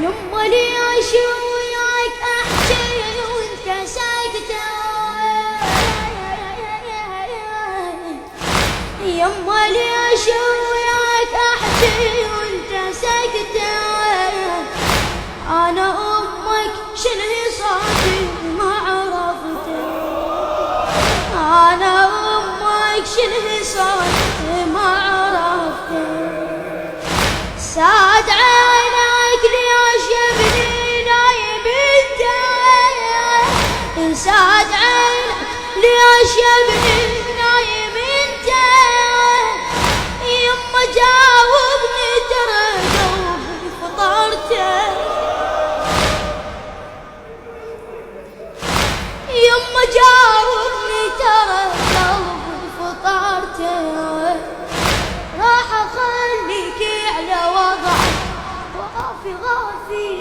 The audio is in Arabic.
يما ليش وياك احكي وانت ساكتة، يما ليش وياك احكي وانت ساكتة، انا امك شنو صوتي ما عرفته، انا امك شنو صوتي ما عرفته، ساد عينك ليش يا ابني نايم انت، ساد عينك ليش يا ابني نايم انت، يما جاوبني ترى قلبي فطرته، يما جاوبني ترى قلبي فطرته، راح اخليكي على وضعك وغافي غافي